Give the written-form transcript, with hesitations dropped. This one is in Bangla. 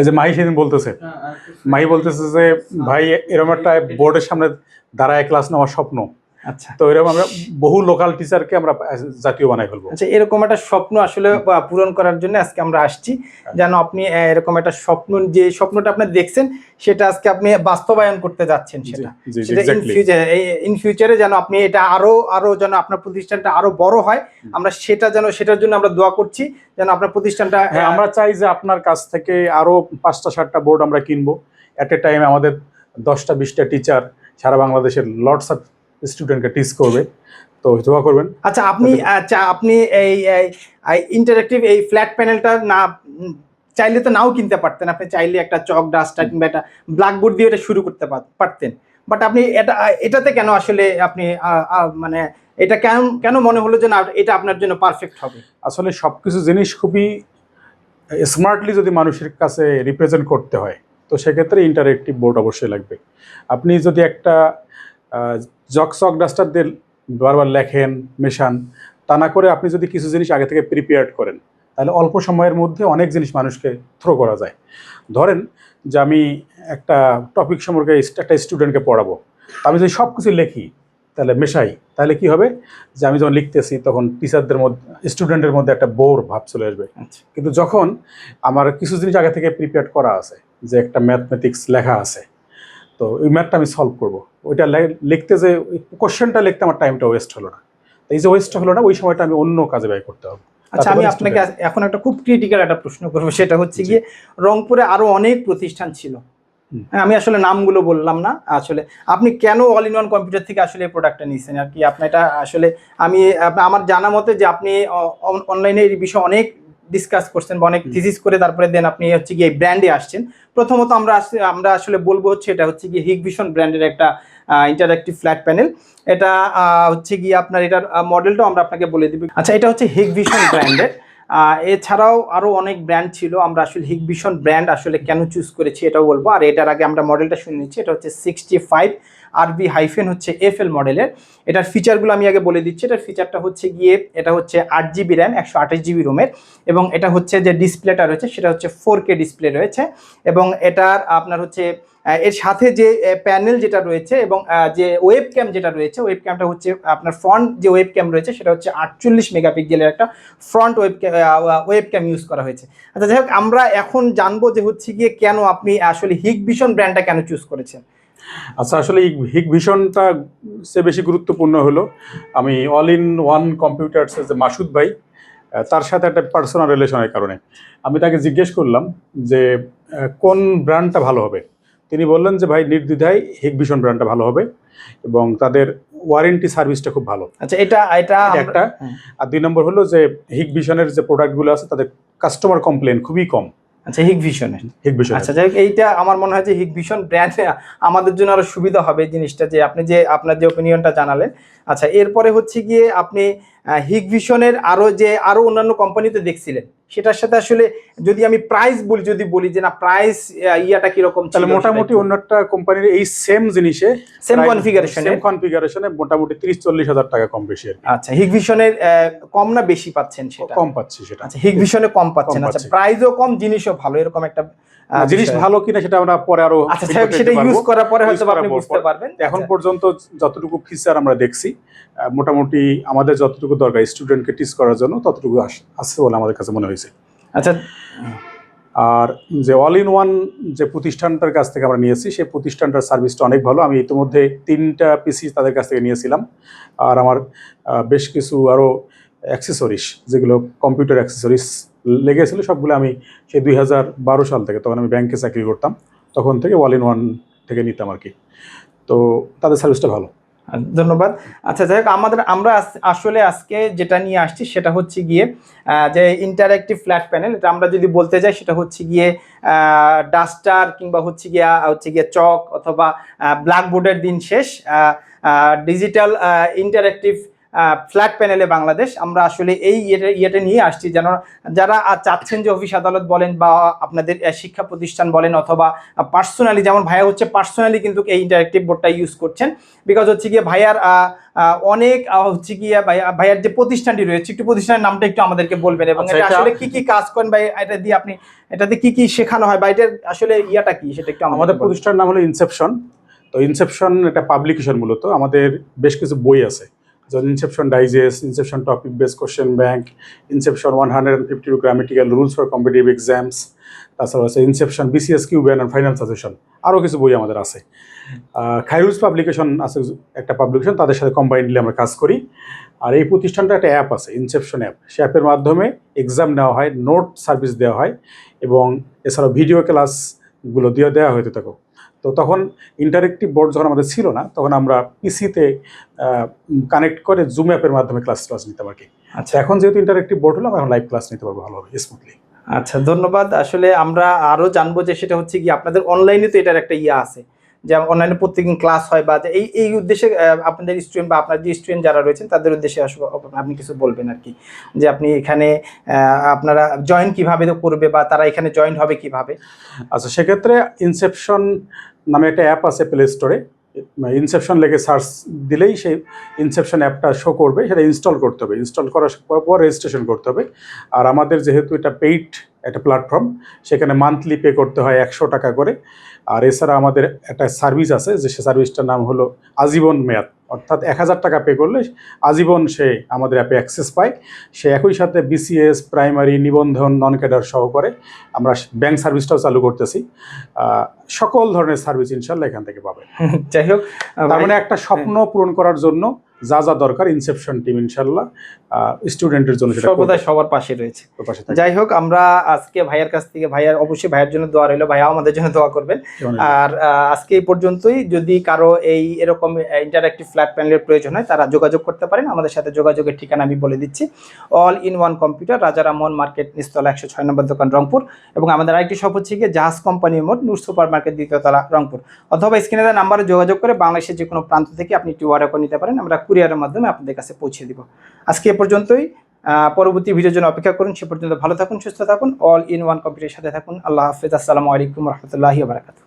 এই যে মাহি সেদিন বলতেছে, মাহি বলতেছে যে ভাই এরকম একটা বোর্ডের সামনে দাঁড়ায় ক্লাস নেওয়ার স্বপ্ন। আচ্ছা তো এরকম আমরা বহু লোকাল টিচারকে আমরা জাতীয় বানাই ফেলবো। আচ্ছা, এরকম একটা স্বপ্ন আসলে পূরণ করার জন্য আজকে আমরা আসছি, যেন আপনি এরকম একটা স্বপ্ন, যে স্বপ্নটা আপনি দেখছেন সেটা আজকে আপনি বাস্তবায়ন করতে যাচ্ছেন, সেটা ইন ফিউচারে যেন আপনি এটা আরো যেন আপনার প্রতিষ্ঠানটা আরো বড় হয়, আমরা সেটার জন্য আমরা দোয়া করছি, যেন আপনার প্রতিষ্ঠানটা। হ্যাঁ, আমরা চাই যে আপনার কাছ থেকে আরো 5টা 7টা বোর্ড আমরা কিনবো এট এ টাইম। আমাদের 10টা 20টা টিচার সারা বাংলাদেশের লটস অফ স্টুডেন্টকে টিচ করবে, তো দোয়া করবেন। আচ্ছা আপনি এই ইন্টারেক্টিভ এই ফ্ল্যাট প্যানেলটা না চাইলে তো নাও কিনতে পারতেন, আপনি চাইলে একটা চক ডাস্টার কিংবা একটা ব্ল্যাকবোর্ড দিয়ে এটা শুরু করতে পারতেন, বাট আপনি এটাতে কেন আসলে আপনি মানে এটা কেন মনে হলো যে না এটা আপনার জন্য পারফেক্ট হবে? আসলে সবকিছু জিনিস খুবই স্মার্টলি যদি মানুষের কাছে রিপ্রেজেন্ট করতে হয়, তো সেক্ষেত্রে ইন্টারেক্টিভ বোর্ড অবশ্যই লাগবে। আপনি যদি একটা চক ডাস্টার দিয়ে বারবার লেখেন মেশান, তা না করে আপনি যদি কিছু জিনিস আগে থেকে প্রিপেয়ার করেন, তাহলে অল্প সময়ের মধ্যে অনেক জিনিস মানুষকে থ্রো করা যায়। ধরেন যে আমি একটা টপিক সম্পর্কে একটা স্টুডেন্টকে পড়াবো, আমি যদি সব কিছু লিখি তাহলে মেশাই, তাহলে কি হবে যে আমি যখন লিখতেছি তখন টিচারদের মধ্যে স্টুডেন্টের মধ্যে একটা বোর ভাব চলে আসবে। কিন্তু যখন আমার কিছু জিনিস আগে থেকে প্রিপেয়ার করা আছে, যে একটা ম্যাথমেটিক্স লেখা আছে, তো ওই ম্যাথটা আমি সলভ করবো, ওইটা লিখতে যে কোশ্চেনটা লিখতে আমার টাইমটা ওয়েস্ট হলো না। এই যে ওয়েস্ট হলো না, ওই সময়টা আমি অন্য কাজে ব্যয় করতে হবে। আচ্ছা আমি আপনাকে এখন একটা খুব ক্রিটিক্যাল একটা প্রশ্ন করবো, সেটা হচ্ছে গিয়ে রংপুরে আরো অনেক প্রতিষ্ঠান ছিল, আমি আসলে নামগুলো বললাম না, আসলে আপনি কেন অল ইন ওয়ান কম্পিউটার থেকে আসলে এই প্রোডাক্টটা নিয়েছেন আর কি? আপনার এটা আসলে আমার জানা মতে যে আপনি অনলাইনে এই বিষয়ে অনেক ডিসকাস করছেন বা অনেক থিসিস করে তারপরে দেন আপনি হচ্ছে গিয়ে ব্র্যান্ডে আসছেন। প্রথমত আমরা আসলে বলবো হচ্ছে এটা হচ্ছে গিয়ে হিগভিশন ব্র্যান্ডের একটা ইন্টারঅ্যাক্টিভ ফ্ল্যাট প্যানেল। এটা হচ্ছে গিয়ে আপনার এটার মডেলটাও আমরা আপনাকে বলে দিব। আচ্ছা এটা হচ্ছে হিগভিশন ব্র্যান্ডের, এছাড়াও আরও অনেক ব্র্যান্ড ছিল, আমরা আসলে হিগভিশন ব্র্যান্ড আসলে কেন চুজ করেছি এটাও বলবো। আর এটার আগে আমরা মডেলটা শুনে নিচ্ছি, এটা হচ্ছে 65 RB হাইফেন হচ্ছে FL মডেলের। এটার ফিচারগুলো আমি আগে বলে দিচ্ছি। এটার ফিচারটা হচ্ছে গিয়ে এটা হচ্ছে 8GB র্যাম 128GB রোমের, এবং এটা হচ্ছে যে ডিসপ্লেটা রয়েছে সেটা হচ্ছে 4K ডিসপ্লে রয়েছে, এবং এটার আপনার হচ্ছে এর সাথে যে প্যানেল যেটা রয়েছে এবং যে ওয়েব ক্যাম যেটা রয়েছে, ওয়েব ক্যামটা হচ্ছে আপনার ফ্রন্ট যে ওয়েব ক্যাম রয়েছে সেটা হচ্ছে 48 মেগাপিক্সেলের একটা ফ্রন্ট ওয়েব ক্যাম ইউজ করা হয়েছে। আচ্ছা যাই হোক, আমরা এখন জানবো যে হচ্ছে গিয়ে কেন আপনি আসলে হিগভিশন ব্র্যান্ডটা কেন চুজ করেছেন। আচ্ছা আসলে এই হিগভিশনটা সে বেশি গুরুত্বপূর্ণ হলো, আমি অল ইন ওয়ান কম্পিউটার্সের যে মাসুদ ভাই, তার সাথে একটা পার্সোনাল রিলেশনের কারণে আমি তাকে জিজ্ঞেস করলাম যে কোন ব্র্যান্ডটা ভালো হবে। তিনি বললেন যে ভাই নির্দ্বিধায় হিগভিশন ব্র্যান্ডটা ভালো হবে এবং তাদের ওয়ারেন্টি সার্ভিসটা খুব ভালো। আচ্ছা এটা একটা, আর 2 নম্বর হলো যে হিগভিশনের যে প্রোডাক্টগুলো আছে তাদের কাস্টমার কমপ্লেন খুবই কম। আচ্ছা হিগভিশনের। আচ্ছা যাই হোক, এইটা আমার মনে হয় যে হিগভিশন ব্র্যান্ড আমাদের জন্য আরো সুবিধা হবে জিনিসটা, যে আপনি যে আপনার যে ওপিনিয়নটা জানালেন। আচ্ছা এরপরে হচ্ছে গিয়ে আপনি হিগভিশনের আরো অন্যান্য কোম্পানিতে দেখছিলেন, সেটার সাথে আসলে যদি আমি প্রাইস বলি যে না প্রাইস ইয়াটা কিরকম, তাহলে মোটামুটি অন্য একটা কোম্পানির এই সেম জিনিসে সেম কনফিগারেশনে মোটামুটি 30-40 হাজার টাকা কম বেশি। আচ্ছা হিগভিশনের কম না বেশি পাচ্ছেন? সেটা কম পাচ্ছি সেটা। আচ্ছা হিগভিশনে কম পাচ্ছেন। আচ্ছা প্রাইসও কম, জিনিসও ভালো, এরকম একটা জিনিস ভালো কিনা সেটা আমরা পরে আরো সেটা ইউজ করার পরে হয়তো আপনি বুঝতে পারবেন। এখন পর্যন্ত যতটুকু ফিচার আমরা দেখছি মোটামুটি আমাদের যতটুকু দরকার স্টুডেন্টকে টিচ করার জন্য ততটুকু আছে বলে আমাদের কাছে মনে হয়েছে। আচ্ছা আর যে অল ইন ওয়ান যে প্রতিষ্ঠানটার কাছ থেকে আমরা নিয়েছি সেই প্রতিষ্ঠানটার সার্ভিসটা অনেক ভালো। আমি ইতিমধ্যে 3টা পিসি তাদের কাছ থেকে নিয়েছিলাম, আর আমার বেশ কিছু আরও অ্যাক্সেসরিজ যেগুলো কম্পিউটার অ্যাক্সেসরিজ লেগেছিল সবগুলো আমি সেই 2012 সাল থেকে, তখন আমি ব্যাংকে চাকরি করতাম, তখন থেকে অল ইন ওয়ান থেকে নিতাম আর কি। তো তাদের সার্ভিসটা ভালো। ধন্যবাদ। আচ্ছা যাই হোক, আমরা আসলে আজকে যেটা নিয়ে আসছি সেটা হচ্ছে গিয়ে যে ইন্টারঅ্যাক্টিভ ফ্ল্যাট প্যানেল, এটা আমরা যদি বলতে যাই সেটা হচ্ছে গিয়ে ডাস্টার কিংবা হচ্ছে গিয়ে চক অথবা ব্ল্যাকবোর্ডের দিন শেষ, ডিজিটাল ইন্টারঅ্যাক্টিভ ফ্ল্যাট প্যানেলে বাংলাদেশ। আমরা আসলে এই ইয়েটা নিয়ে আসছি যেন যারা চাচ্ছেন যে অফিস আদালত বলেন বা আপনাদের শিক্ষা প্রতিষ্ঠান বলেন অথবা পার্সোনালি, যেমন ভাইয়া হচ্ছে পার্সোনালি কিন্তু এই ইন্টারেক্টিভ বোর্ডটা ইউজ করছেন, বিকজ হচ্ছে গিয়ে ভাইয়ার অনেক হচ্ছে গিয়ে ভাইয়ার যে প্রতিষ্ঠানটি রয়েছে, একটু প্রতিষ্ঠানের নামটা একটু আমাদেরকে বলবেন এবং আচ্ছা, এটা এটা- আসলে কি কি কাজ করেন বা এটা দিয়ে আপনি এটাতে কি কি শেখানো হয় বা এটার আসলে ইয়াটা কি সেটা একটু আমাদের প্রতিষ্ঠানের নাম হলো ইনসেপশন। তো ইনসেপশন এটা পাবলিকেশন, মূলত আমাদের বেশ কিছু বই আছে, যেমন inception digest, inception topic base question bank, inception 152 grammatical rules for competitive exams, তাছাড়া আছে inception BCS QBN and final suggestion, আরও কিছু বই আমাদের আছে। খাইরুলস পাবলিকেশন আছে একটা পাবলিকেশন, তাদের সাথে কম্বাইন্ডলি আমরা কাজ করি। আর এই প্রতিষ্ঠানটা একটা অ্যাপ আছে, ইনসেপশন অ্যাপ। সে অ্যাপের মাধ্যমে এক্সাম নেওয়া হয়, নোট সার্ভিস দেওয়া হয় এবং এছাড়াও ভিডিও ক্লাসগুলো দেওয়া হতে থাকে। তো তখন ইন্টারেক্টিভ বোর্ড যখন আমাদের ছিল না, তখন আমরা পিসিতে কানেক্ট করে জুম অ্যাপের মাধ্যমে ক্লাস নিতে পারি। আচ্ছা এখন যেহেতু ইন্টারেক্টিভ বোর্ড হলো, আমরা এখন লাইভ ক্লাস নিতে পারবো ভালোভাবে, স্মুথলি। আচ্ছা, ধন্যবাদ। আসলে আমরা আরো জানবো যে সেটা হচ্ছে কি আপনাদের অনলাইনে তো এটার একটা ইয়ে আছে যে অনলাইনে প্রত্যেকদিন ক্লাস হয় বা এই উদ্দেশ্যে আপনাদের স্টুডেন্ট বা আপনার যে স্টুডেন্ট যারা রয়েছেন তাদের উদ্দেশ্যে আসলে আপনি কিছু বলবেন আর কি, যে আপনি এখানে আপনারা জয়েন কিভাবে করবে বা তারা এখানে জয়েন হবে কিভাবে। আচ্ছা, সেক্ষেত্রে ইনসেপশন নামে একটা অ্যাপ আছে প্লে স্টোরে। ইনসেপশন লেগে সার্চ দিলেই সেই ইনসেপশন অ্যাপটা শো করবে, সেটা ইনস্টল করতে হবে। ইনস্টল করার পর রেজিস্ট্রেশন করতে হবে। আর আমাদের যেহেতু এটা পেইড একটা প্ল্যাটফর্ম, সেখানে মান্থলি পে করতে হয় 100 টাকা করে। আর এছাড়া আমাদের একটা সার্ভিস আছে, যে সে সার্ভিসটার নাম হলো আজীবন মেয়াদ, অর্থাৎ 1000 টাকা পে করলে আজীবন সে আমাদের অ্যাপে অ্যাক্সেস পায়। সে একই সাথে বিসিএস, প্রাইমারি, নিবন্ধন, নন ক্যাডার সহকারে আমরা ব্যাংক সার্ভিসটাও চালু করতেছি। সকল ধরনের সার্ভিস ইনশাল্লাহ এখান থেকে পাবে। যাই হোক, তার মানে একটা স্বপ্ন পূরণ করার জন্য যা যা দরকার, ইনসেপশন টিম ইনশাল্লাহ স্টুডেন্টের জন্য সেটা সর্বদাই সবার পাশে রয়েছে। পাশে থাকবে। যাই হোক, আমরা আজকে ভাইয়ের কাছ থেকে, অবশ্যই ভাইয়ের জন্য দোয়া রইলো, ভাইয়াও আমাদের জন্য দোয়া করবেন। আর আজকে এই পর্যন্তই। যদি কারো এরকম ইন্টারঅ্যাক্টিভ ফ্ল্যাট প্যানেলের প্রয়োজন হয় তারা যোগাযোগ করতে পারেন। আমাদের সাথে যোগাযোগের ঠিকানা আমি বলে দিচ্ছি, অল ইন ওয়ান কম্পিউটার, রাজা রামমোহন মার্কেট, নিচতলা 106 নম্বর দোকান, রংপুর। এবং আমাদের আরেকটি শপ হচ্ছে গিয়ে জাহাজ কোম্পানি মোড়, নূর সুপার মার্কেট, দ্বিতীয়তলা, রংপুর। অথবা স্ক্রিনে দেওয়া নাম্বারে যোগাযোগ করে বাংলাদেশের যে কোনো প্রান্ত থেকে আপনি একটি অর্ডার করে নিতে পারেন, আমরা কুরিয়ারের মাধ্যমে আপনাদের কাছে পৌঁছে দিব। আজকে এ পর্যন্তই। পরবর্তী ভিডিওর জন্য অপেক্ষা করুন। সে পর্যন্ত ভালো থাকুন, সুস্থ থাকুন, অল ইন ওয়ান কম্পিউটারের সাথে থাকুন। আল্লাহ হাফেজ। আসসালামু আলাইকুম রহমতুল্লাহি ওয়া বারাকাতুহু।